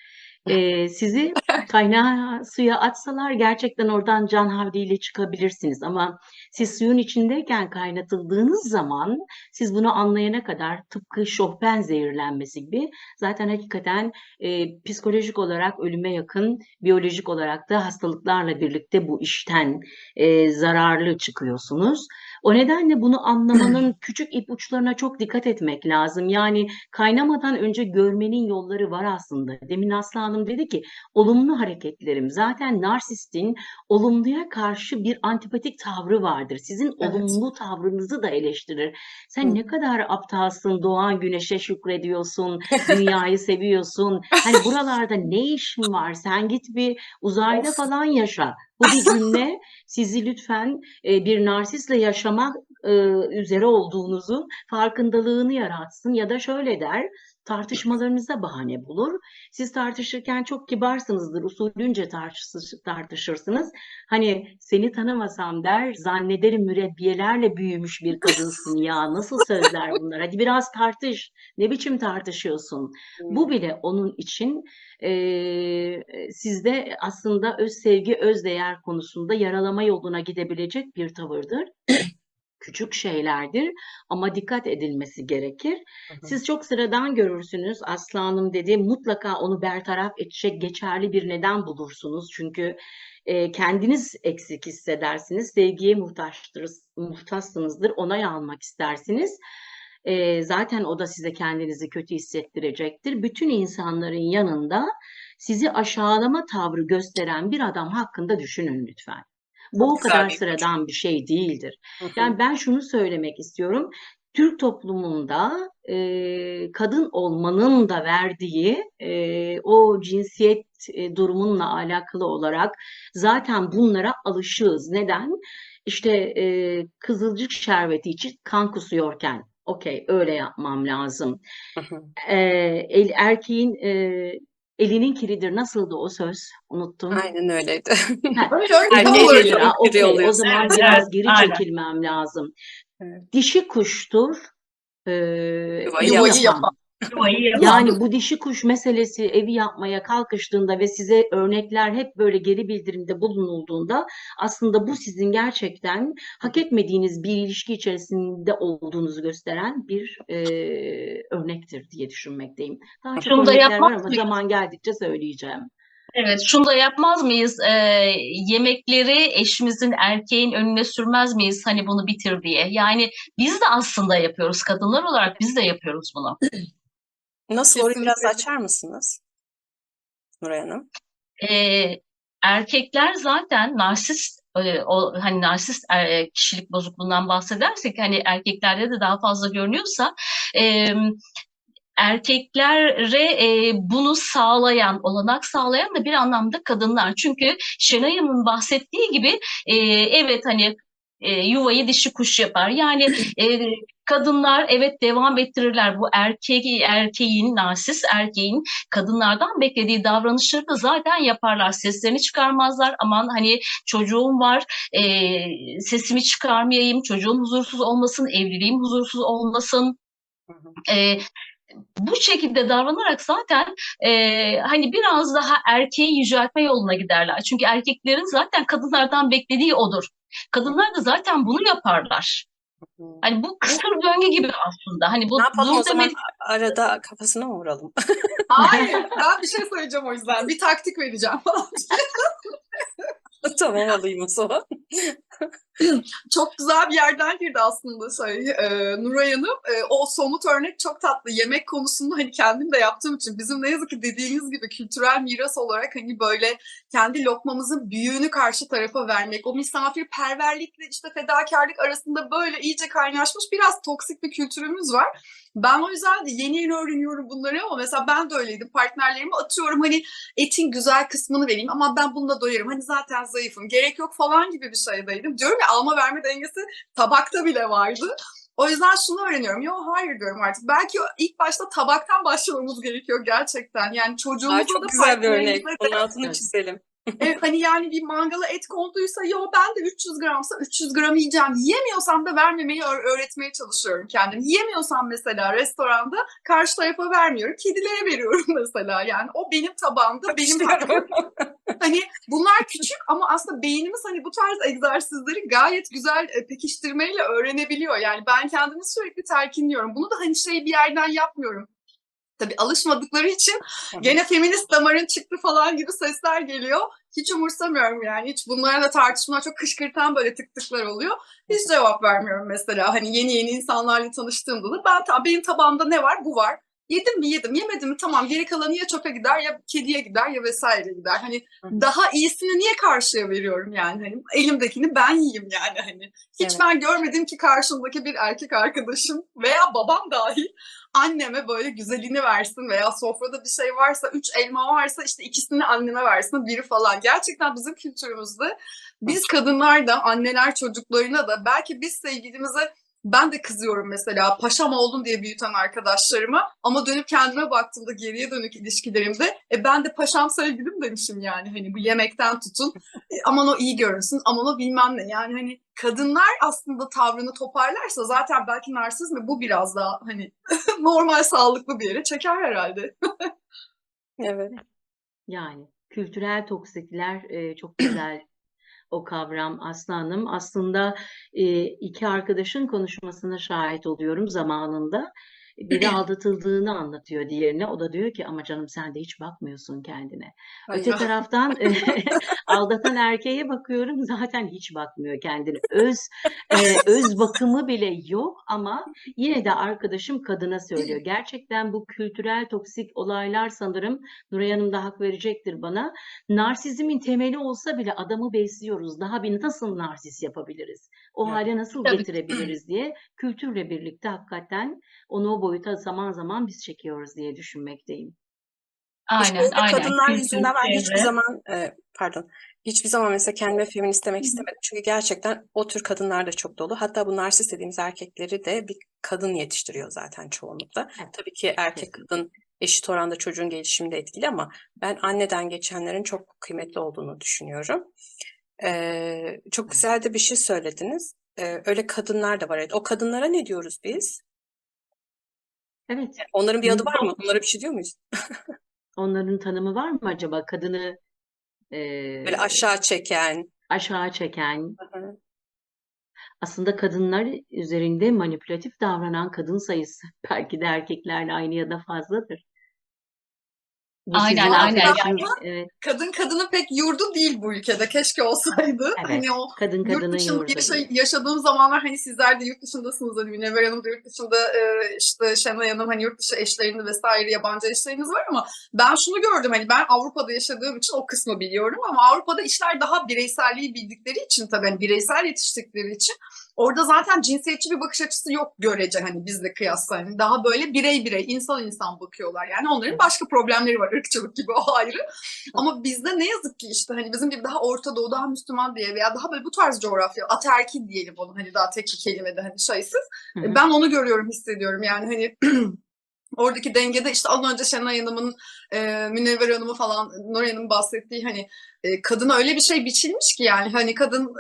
Sizi kaynağa suya atsalar gerçekten oradan can havliyle çıkabilirsiniz. Ama siz suyun içindeyken kaynatıldığınız zaman, siz bunu anlayana kadar, tıpkı şofben zehirlenmesi gibi, zaten hakikaten psikolojik olarak ölüme yakın, biyolojik olarak da hastalıklarla birlikte bu işten zararlı çıkıyorsunuz. O nedenle bunu anlamanın küçük ipuçlarına çok dikkat etmek lazım. Yani kaynamadan önce görmenin yolları var aslında. Demin Aslı Hanım dedi ki, olumlu hareketlerim. Zaten narsistin olumluya karşı bir antipatik tavrı vardır. Sizin Evet. olumlu tavrınızı da eleştirir. Sen Hı. ne kadar aptalsın, doğan güneşe şükrediyorsun, dünyayı seviyorsun. Hani buralarda ne işin var? Sen git bir uzayda Of. falan yaşa. Bu bir cümle sizi lütfen bir narsistle yaşamak üzere olduğunuzun farkındalığını yaratsın, ya da şöyle der, tartışmalarınıza bahane bulur. Siz tartışırken çok kibarsınızdır, usulünce tartışırsınız. Hani seni tanımasam der, zannederim mürebbiyelerle büyümüş bir kadınsın ya. Nasıl sözler bunlar? Hadi biraz tartış. Ne biçim tartışıyorsun? Bu bile onun için sizde aslında öz sevgi, öz değer konusunda yaralama yoluna gidebilecek bir tavırdır. Küçük şeylerdir ama dikkat edilmesi gerekir. Hı hı. Siz çok sıradan görürsünüz. Aslı Hanım dedi, mutlaka onu bertaraf edecek geçerli bir neden bulursunuz. Çünkü kendiniz eksik hissedersiniz. Sevgiye muhtaçsınızdır. Onay almak istersiniz. Zaten o da size kendinizi kötü hissettirecektir. Bütün insanların yanında sizi aşağılama tavrı gösteren bir adam hakkında düşünün lütfen. Bu Çok o güzel kadar bir ipucu. sıradan bir şey değildir. Hı hı. Yani ben şunu söylemek istiyorum. Türk toplumunda kadın olmanın da verdiği o cinsiyet durumunla alakalı olarak zaten bunlara alışığız. Neden? İşte kızılcık şerbeti için kan kusuyorken, okey, öyle yapmam lazım. Hı hı. Erkeğin elinin kiridir. Nasıldı o söz? Unuttum. Aynen öyleydi. Ha, Öyle elinin Erkeğin olur. kiridir. elinin kiri Okey, oluyor. o zaman Evet, evet, biraz geri aynen. çekilmem lazım. Evet. Dişi kuştur, Yuvayı evi Yuvayı yapan. yapan. yapan. Yuvayı yapan. Yani bu dişi kuş meselesi evi yapmaya kalkıştığında ve size örnekler hep böyle geri bildirimde bulunulduğunda, aslında bu sizin gerçekten hak etmediğiniz bir ilişki içerisinde olduğunuzu gösteren bir örnektir diye düşünmekteyim. Daha çok Şunu da örnekler var yapmaz ama mıyız? zaman geldikçe söyleyeceğim. Evet, şunu da yapmaz mıyız? Yemekleri eşimizin, erkeğin önüne sürmez miyiz? Hani bunu bitir diye. Yani biz de aslında yapıyoruz. Kadınlar olarak biz de yapıyoruz bunu. Nasıl, orayı biraz Kesinlikle. açar mısınız Nuray Hanım? Ee, Erkekler zaten narsist, o hani narsist kişilik bozukluğundan bahsedersek, hani erkeklerde de daha fazla görünüyorsa, e, erkeklere bunu sağlayan, olanak sağlayan da bir anlamda kadınlar. Çünkü Şenay Hanım'ın bahsettiği gibi, evet, hani yuvayı dişi kuş yapar. Yani kadınlar evet devam ettirirler. Bu erkeğin, narsist erkeğin kadınlardan beklediği davranışları da zaten yaparlar. Seslerini çıkarmazlar. Aman hani çocuğum var, sesimi çıkarmayayım, çocuğum huzursuz olmasın, evliliğim huzursuz olmasın. Hı hı. E, Bu şekilde davranarak zaten hani biraz daha erkeği yüceltme yoluna giderler. Çünkü erkeklerin zaten kadınlardan beklediği odur. Kadınlar da zaten bunu yaparlar. Hani bu kısır döngü gibi aslında. Hani Ne yapalım o burada zaman, arada kafasına mı vuralım? Hayır, ben bir şey söyleyeceğim o yüzden. Bir taktik vereceğim falan. Tamam, alayım o zaman. Çok güzel bir yerden girdi aslında Nuray Hanım. O somut örnek çok tatlı. Yemek konusunda hani kendim de yaptığım için bizim ne yazık ki dediğiniz gibi kültürel miras olarak hani böyle kendi lokmamızın büyüğünü karşı tarafa vermek, o misafirperverlikle işte fedakarlık arasında böyle iyice kaynaşmış biraz toksik bir kültürümüz var. Ben o yüzden de yeni yeni öğreniyorum bunları ama mesela ben de öyleydim. Partnerlerime atıyorum hani etin güzel kısmını vereyim ama ben bununla doyarım. Hani zaten zayıfım. Gerek yok falan gibi bir şeydeydim. Diyorum ya, alma verme dengesi tabakta bile vardı. O yüzden şunu öğreniyorum. Yo, hayır diyorum artık. Belki ilk başta tabaktan başlamamız gerekiyor gerçekten. Yani çocuğumuza Çok da güzel bir örnek. partnerimize Bunun de altını çizelim. hani yani bir mangala et konduysa yo ben de 300 gramsa 300 gram yiyeceğim. Yiyemiyorsam da vermemeyi öğretmeye çalışıyorum kendim. Yiyemiyorsam mesela restoranda karşı tarafa vermiyorum. Kedilere veriyorum mesela. Yani o benim tabağımda benim hakkım. Hani bunlar küçük ama aslında beynimiz hani bu tarz egzersizleri gayet güzel pekiştirmeyle öğrenebiliyor. Yani ben kendimi sürekli telkinliyorum. Bunu da hani bir yerden yapmıyorum. Tabii alışmadıkları için gene feminist damarın çıktı falan gibi sesler geliyor. Hiç umursamıyorum yani. Hiç bunlarla tartışmalar çok kışkırtan böyle tık tıklar oluyor. Hiç cevap vermiyorum mesela. Hani yeni yeni insanlarla tanıştığımda da benim tabağımda ne var? Bu var. Yedim mi yedim, yemedim mi tamam, geri kalanı ya çöpe gider ya kediye gider ya vesaire gider. Hani daha iyisini niye karşıya veriyorum yani, hani elimdekini ben yiyeyim yani, hani hiç Evet. ben görmedim ki karşımdaki bir erkek arkadaşım veya babam dahi anneme böyle güzelini versin veya sofrada bir şey varsa 3 elma varsa işte ikisini anneme versin biri falan. Gerçekten bizim kültürümüzde biz kadınlar da anneler çocuklarına da belki biz sevgilimize, ben de kızıyorum mesela paşam oldun diye büyüten arkadaşlarıma ama dönüp kendime baktığımda geriye dönük ilişkilerimde ben de paşam sevgilim demişim yani, hani bu yemekten tutun aman o iyi görünsün aman o bilmem ne, yani hani kadınlar aslında tavrını toparlarsa zaten belki narsizmi bu biraz daha hani normal sağlıklı bir yere çeker herhalde. Evet. Yani kültürel toksikler çok güzel o kavram Aslı Hanım. Aslında iki arkadaşın konuşmasına şahit oluyorum zamanında. Biri aldatıldığını anlatıyor diğerine. O da diyor ki ama canım sen de hiç bakmıyorsun kendine. Öte Eyvah. taraftan aldatan erkeğe bakıyorum zaten hiç bakmıyor kendine. Öz bakımı bile yok ama yine de arkadaşım kadına söylüyor. Gerçekten bu kültürel toksik olaylar sanırım Nuray Hanım da hak verecektir bana. Narsizmin temeli olsa bile adamı besliyoruz. Daha bir nasıl narsist yapabiliriz? O Evet. hale nasıl tabii. getirebiliriz diye kültürle birlikte hakikaten onu o boyuta zaman zaman biz çekiyoruz diye düşünmekteyim. İşte Aynen, mesela aynen. kadınlar Kültür, yüzünden ben hiçbir çevre. zaman hiçbir zaman mesela kendime feminist demek istemedim. Çünkü gerçekten o tür kadınlar da çok dolu. Hatta bu narsist dediğimiz erkekleri de bir kadın yetiştiriyor zaten çoğunlukla. Evet, Tabii ki erkek kesinlikle. kadın eşit oranda çocuğun gelişiminde etkili ama ben anneden geçenlerin çok kıymetli olduğunu düşünüyorum. Çok güzel de bir şey söylediniz. Öyle kadınlar da var. Evet. O kadınlara ne diyoruz biz? Evet. Onların bir adı var mı? Çok Onlara bir şey diyor muyuz? Onların tanımı var mı acaba? Kadını Böyle aşağı çeken. aşağı çeken, Hı hı. aslında kadınlar üzerinde manipülatif davranan kadın sayısı belki de erkeklerle aynı ya da fazladır. Bu aynen, sizin aynen. arkadaşınız, Yani evet, Kadın kadının pek yurdu değil bu ülkede. Keşke olsaydı. evet. Hani o Kadın yurt kadının dışında yurdu değil. yaşadığım zamanlar, hani sizler de yurt dışındasınız, hani Münevver Hanım da yurt dışında, işte Şenay Hanım hani yurt dışı eşlerini vesaire yabancı eşleriniz var ama ben şunu gördüm, hani ben Avrupa'da yaşadığım için o kısmı biliyorum ama Avrupa'da işler daha bireyselliği bildikleri için, tabii hani bireysel yetiştikleri için orada zaten cinsiyetçi bir bakış açısı yok görece, hani bizle kıyasla hani daha böyle birey birey insan insan bakıyorlar, yani onların başka problemleri var, ırkçılık gibi, o ayrı. Ama bizde ne yazık ki işte hani bizim gibi daha Orta Doğu, daha Müslüman diye veya daha böyle bu tarz coğrafya, ataerkil diyelim onu, hani daha tek bir kelimede hani şeysiz. Hı hı. Ben onu görüyorum, hissediyorum yani hani oradaki dengede işte az önce Şenay Hanım'ın, Münevver Hanım'ı falan, Nuray Hanım'ın bahsettiği hani kadına öyle bir şey biçilmiş ki yani hani kadın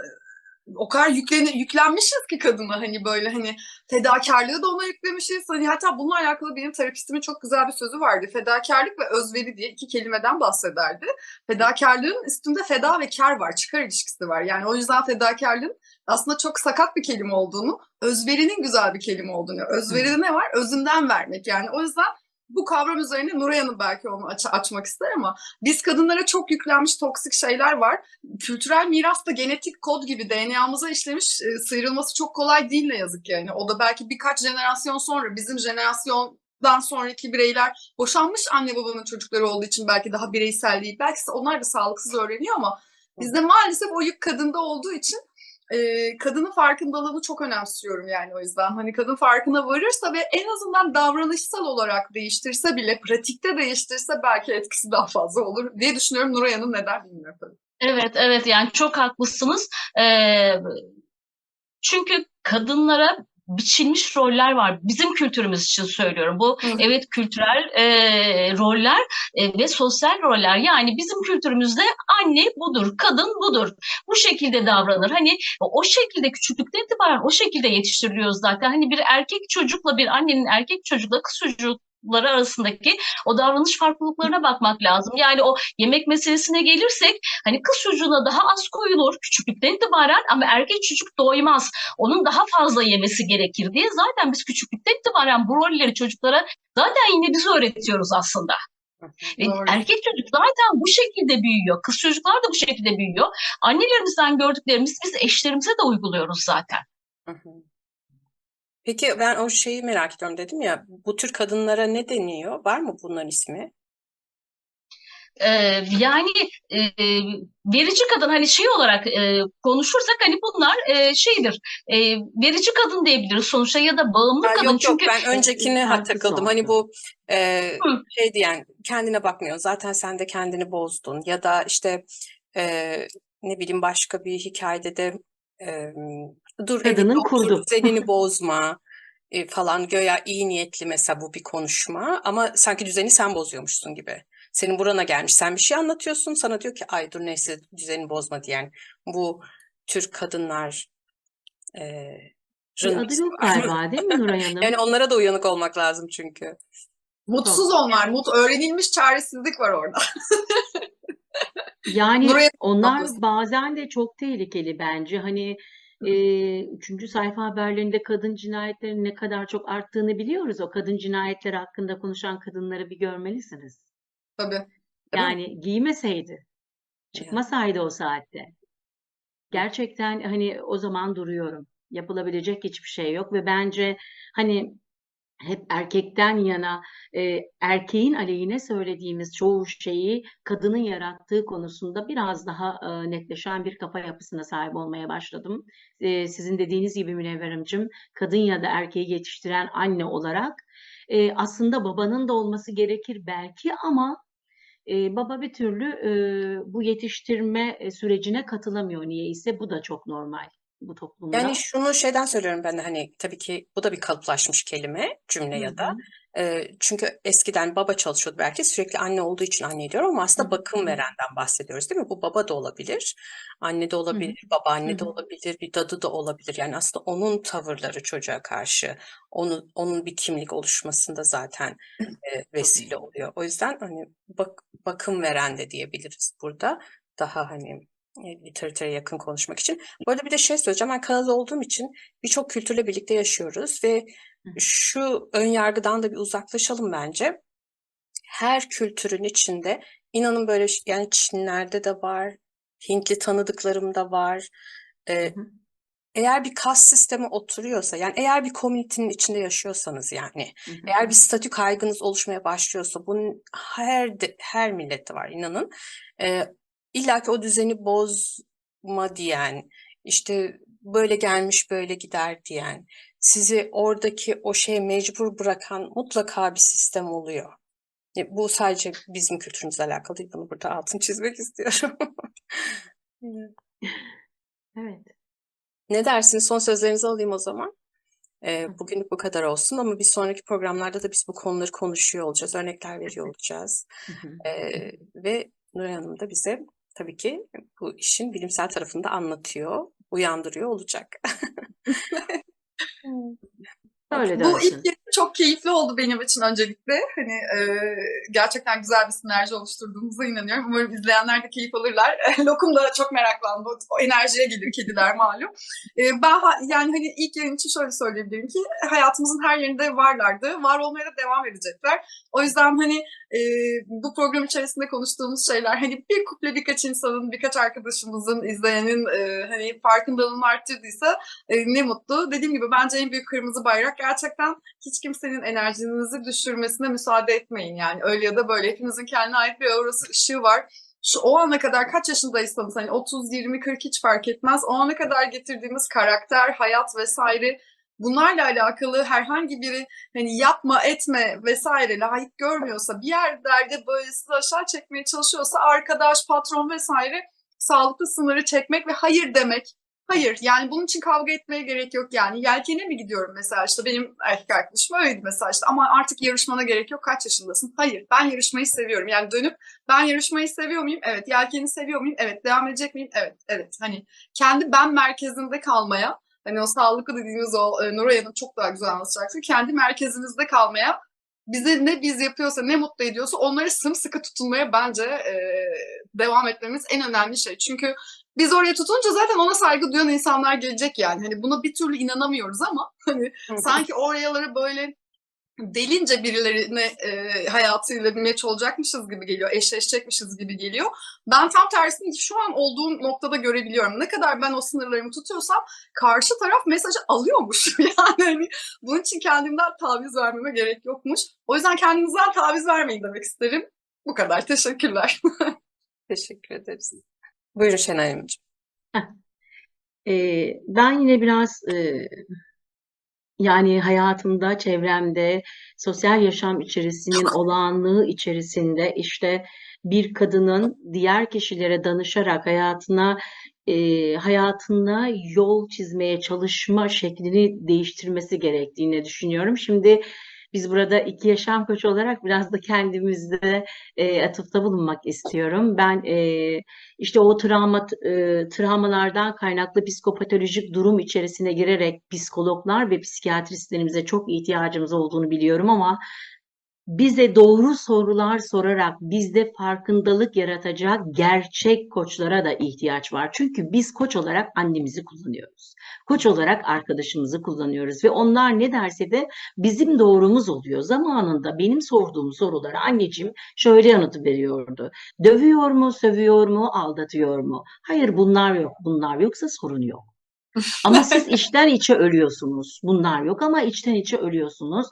o kadar yüklenmişiz ki kadına, hani böyle hani fedakarlığı da ona yüklemişiz. Hani hatta bununla alakalı benim terapistimin çok güzel bir sözü vardı. Fedakarlık ve özveri diye iki kelimeden bahsederdi. Fedakarlığın üstünde feda ve kar var, çıkar ilişkisi var. Yani o yüzden fedakarlığın aslında çok sakat bir kelime olduğunu, özverinin güzel bir kelime olduğunu. Özveride ne var? Özünden vermek. Yani o yüzden bu kavram üzerine Nuray Hanım belki onu açmak ister ama biz kadınlara çok yüklenmiş toksik şeyler var. Kültürel miras da genetik kod gibi DNA'mıza işlemiş, sıyrılması çok kolay değil ne yazık ki. Yani o da belki birkaç jenerasyon sonra, bizim jenerasyondan sonraki bireyler boşanmış anne babanın çocukları olduğu için belki daha bireysel değil. Belki onlar da sağlıksız öğreniyor ama bizde maalesef o yük kadında olduğu için kadının farkındalığını çok önemsiyorum yani o yüzden. Hani kadın farkına varırsa ve en azından davranışsal olarak değiştirse bile, pratikte değiştirse belki etkisi daha fazla olur diye düşünüyorum. Nuray Hanım ne der bilmiyorum tabii. Evet, evet, yani çok haklısınız. Çünkü kadınlara biçilmiş roller var. Bizim kültürümüz için söylüyorum. Bu Hı. evet kültürel roller ve sosyal roller. Yani bizim kültürümüzde anne budur, kadın budur. Bu şekilde davranır. Hani o şekilde küçüklükten itibaren o şekilde yetiştiriliyoruz zaten. Hani bir erkek çocukla bir annenin erkek çocukla kız çocukları arasındaki o davranış farklılıklarına bakmak lazım. Yani o yemek meselesine gelirsek hani kız çocuğuna daha az koyulur küçüklükten itibaren ama erkek çocuk doymaz. Onun daha fazla yemesi gerekir diye zaten biz küçüklükten itibaren bu rolleri çocuklara zaten yine biz öğretiyoruz aslında. Ve Doğru. erkek çocuk zaten bu şekilde büyüyor. Kız çocuklar da bu şekilde büyüyor. Annelerimizden gördüklerimizi biz eşlerimize de uyguluyoruz zaten. Hı hı. Peki ben o şeyi merak ediyorum, dedim ya, bu tür kadınlara ne deniyor? Var mı bunların ismi? Yani verici kadın hani şey olarak konuşursak hani bunlar şeydir. Verici kadın diyebiliriz sonuçta ya da bağımlı kadın Yok çünkü ben öncekine Farklı takıldım. oldu. Hani bu Hı. şey diyen, kendine bakmıyor. Zaten sen de kendini bozdun. Ya da işte ne bileyim, başka bir hikayede de e, dur evinde Kadının otur, kurdu. düzenini bozma falan, göya iyi niyetli mesela bu bir konuşma ama sanki düzeni sen bozuyormuşsun gibi. Senin burana gelmiş, sen bir şey anlatıyorsun, sana diyor ki ay dur neyse düzeni bozma diyen bu tür kadınlar Bir adı ismi yok var mı? galiba değil mi Nuray Hanım? Yani onlara da uyanık olmak lazım çünkü. Mutsuz Çok. onlar, öğrenilmiş çaresizlik var orada. Yani Nuray onlar Hanım. bazen de çok tehlikeli bence. Hani üçüncü sayfa haberlerinde kadın cinayetlerinin ne kadar çok arttığını biliyoruz. O kadın cinayetleri hakkında konuşan kadınları bir görmelisiniz. Tabii. Değil mi? Yani giymeseydi, Yani. çıkmasaydı o saatte. Gerçekten hani o zaman duruyorum. Yapılabilecek hiçbir şey yok ve bence hani hep erkekten yana erkeğin aleyhine söylediğimiz çoğu şeyi kadının yarattığı konusunda biraz daha netleşen bir kafa yapısına sahip olmaya başladım. Sizin dediğiniz gibi Münevver Hanımcığım, kadın ya da erkeği yetiştiren anne olarak aslında babanın da olması gerekir belki ama baba bir türlü bu yetiştirme sürecine katılamıyor niyeyse. Bu da çok normal bu Yani toplumda. şunu şeyden söylüyorum ben de, hani tabii ki bu da bir kalıplaşmış kelime, cümle Hı ya da. hı, Çünkü eskiden baba çalışıyordu belki, sürekli anne olduğu için anne diyorum ama hı aslında bakım hı, verenden bahsediyoruz değil mi? Bu baba da olabilir, anne de hı hı, olabilir, hı babaanne de hı. olabilir, bir dadı da olabilir. Yani aslında onun tavırları çocuğa karşı, onun bir kimlik oluşmasında zaten vesile oluyor. O yüzden hani bakım veren de diyebiliriz burada. Daha hani literatüre yakın konuşmak için. Bu arada bir de şey söyleyeceğim. Ben Kanada olduğum için birçok kültürle birlikte yaşıyoruz ve şu ön yargıdan da bir uzaklaşalım bence. Her kültürün içinde, inanın böyle yani Çinlerde de var, Hintli tanıdıklarım da var. Hı E, hı, Eğer bir kas sistemi oturuyorsa, yani eğer bir komünitenin içinde yaşıyorsanız, yani hı hı, eğer bir statü kaygınız oluşmaya başlıyorsa, bunun her millette var inanın. Ee, İlla ki o düzeni bozma diyen, işte böyle gelmiş böyle gider diyen, sizi oradaki o şeye mecbur bırakan mutlaka bir sistem oluyor. Bu sadece bizim kültürümüzle alakalı değil. Bunu burada altını çizmek istiyorum. evet. Ne dersiniz? Son sözlerinizi alayım o zaman. Hı Bugünlük bu kadar olsun ama bir sonraki programlarda da biz bu konuları konuşuyor olacağız, örnekler veriyor olacağız. hı, hı Ve Nuray Hanım da bize tabii ki bu işin bilimsel tarafını da anlatıyor. uyandırıyor olacak. Öyle Bu ilk dönsün. yayın çok keyifli oldu benim için öncelikle. Hani gerçekten güzel bir sinerji oluşturduğumuza inanıyorum. Umarım izleyenler de keyif alırlar. Lokum da çok meraklandı. O enerjiye gelir kediler malum. Yani hani ilk yayın için şöyle söyleyebilirim ki hayatımızın her yerinde varlardı. Var olmaya da devam edecekler. O yüzden hani bu program içerisinde konuştuğumuz şeyler hani bir kuple birkaç insanın, birkaç arkadaşımızın, izleyenin hani farkındalığını arttırdıysa ne mutlu. Dediğim gibi bence en büyük kırmızı bayrak gerçekten hiç kimsenin enerjinizi düşürmesine müsaade etmeyin. Yani öyle ya da böyle hepimizin kendine ait bir aurası, ışığı var. O ana kadar kaç yaşındaysanız hani 30, 20, 40 hiç fark etmez. O ana kadar getirdiğimiz karakter, hayat vesaire bunlarla alakalı herhangi biri hani yapma etme vesaire layık görmüyorsa bir yerlerde böyle sizi aşağı çekmeye çalışıyorsa arkadaş, patron vesaire sağlıklı sınırı çekmek ve hayır demek. Hayır yani bunun için kavga etmeye gerek yok yani. Yelkene mi gidiyorum mesela işte benim erkek arkadaşım öyleydi mesela işte ama artık yarışmana gerek yok kaç yaşındasın? Hayır ben yarışmayı seviyorum yani dönüp ben yarışmayı seviyor muyum? Evet. Yelkeni seviyor muyum? Evet. Devam edecek miyim? Evet. Evet. Hani kendi ben merkezinde kalmaya hani o sağlıklı dediğimiz o Nuray Hanım çok daha güzel anlatacaktır. Kendi merkezimizde kalmaya bize ne biz yapıyorsa ne mutlu ediyorsa onları sımsıkı tutunmaya bence devam etmemiz en önemli şey. Çünkü biz oraya tutunca zaten ona saygı duyan insanlar gelecek yani. Hani buna bir türlü inanamıyoruz ama hani sanki orayaları böyle delince birilerine hayatıyla bir meç olacakmışız gibi geliyor, eşleşecekmişiz gibi geliyor. Ben tam tersini şu an olduğum noktada görebiliyorum. Ne kadar ben o sınırlarımı tutuyorsam karşı taraf mesajı alıyormuş. Yani hani bunun için kendimden taviz vermeme gerek yokmuş. O yüzden kendinizden taviz vermeyin demek isterim. Bu kadar. Teşekkürler. Teşekkür ederiz. Buyurun Şenay Hanımcığım. Ben yine biraz yani hayatımda, çevremde, sosyal yaşam içerisinin olağanlığı içerisinde işte bir kadının diğer kişilere danışarak hayatına yol çizmeye çalışma şeklini değiştirmesi gerektiğini düşünüyorum. Şimdi biz burada iki yaşam koçu olarak biraz da kendimizde atıfta bulunmak istiyorum. Ben işte o travmalardan kaynaklı psikopatolojik durum içerisine girerek psikologlar ve psikiyatristlerimize çok ihtiyacımız olduğunu biliyorum ama bize doğru sorular sorarak bizde farkındalık yaratacak gerçek koçlara da ihtiyaç var. Çünkü biz koç olarak annemizi kullanıyoruz. Koç olarak arkadaşımızı kullanıyoruz ve onlar ne derse de bizim doğrumuz oluyor. Zamanında benim sorduğum sorulara anneciğim şöyle yanıt veriyordu. Dövüyor mu, sövüyor mu, aldatıyor mu? Hayır bunlar yok. Bunlar yoksa sorun yok. Ama siz içten içe ölüyorsunuz. Bunlar yok ama içten içe ölüyorsunuz.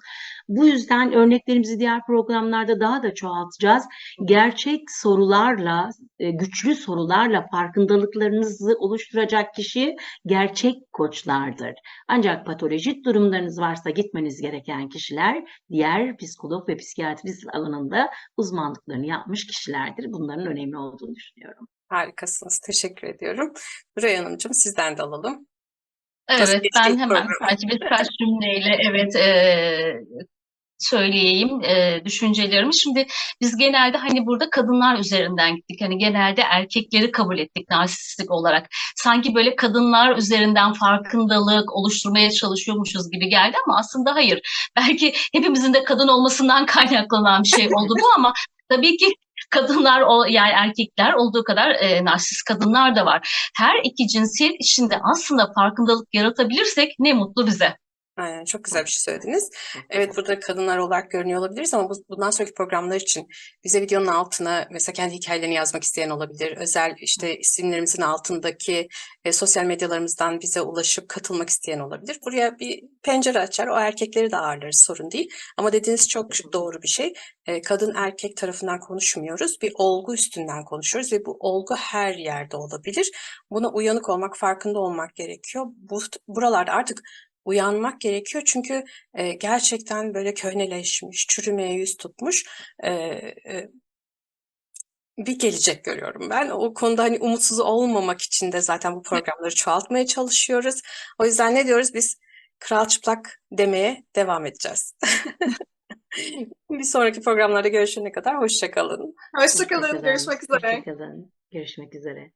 Bu yüzden örneklerimizi diğer programlarda daha da çoğaltacağız. Gerçek sorularla, güçlü sorularla farkındalıklarınızı oluşturacak kişi gerçek koçlardır. Ancak patolojik durumlarınız varsa gitmeniz gereken kişiler diğer psikolog ve psikiyatrist alanında uzmanlıklarını yapmış kişilerdir. Bunların önemli olduğunu düşünüyorum. Harikasınız. Teşekkür ediyorum. Nuray Hanımcığım sizden de alalım. Nasıl Evet, geçti ben ilk hemen programı? sadece birkaç cümleyle söyleyeyim düşüncelerimi. Şimdi biz genelde hani burada kadınlar üzerinden gittik. Hani genelde erkekleri kabul ettik narsistik olarak. Sanki böyle kadınlar üzerinden farkındalık oluşturmaya çalışıyormuşuz gibi geldi ama aslında hayır. Belki hepimizin de kadın olmasından kaynaklanan bir şey oldu bu ama tabii ki kadınlar yani erkekler olduğu kadar narsist kadınlar da var. Her iki cinsiyet içinde aslında farkındalık yaratabilirsek ne mutlu bize. Aynen, çok güzel bir şey söylediniz. Evet, burada kadınlar olarak görünüyor olabiliriz ama bundan sonraki programlar için bize videonun altına mesela kendi hikayelerini yazmak isteyen olabilir. Özel işte isimlerimizin altındaki sosyal medyalarımızdan bize ulaşıp katılmak isteyen olabilir. Buraya bir pencere açar, o erkekleri de ağırlarız, sorun değil. Ama dediğiniz çok doğru bir şey. Kadın erkek tarafından konuşmuyoruz. Bir olgu üstünden konuşuyoruz ve bu olgu her yerde olabilir. Buna uyanık olmak, farkında olmak gerekiyor. Buralarda artık uyanmak gerekiyor çünkü gerçekten böyle köhneleşmiş, çürümeye yüz tutmuş bir gelecek görüyorum ben. O konuda hani umutsuz olmamak için de zaten bu programları çoğaltmaya çalışıyoruz. O yüzden ne diyoruz? Biz kral çıplak demeye devam edeceğiz. Bir sonraki programlarda görüşene kadar hoşça kalın. Hoşça kalın. Görüşmek üzere. Hoşça kalın. Görüşmek üzere.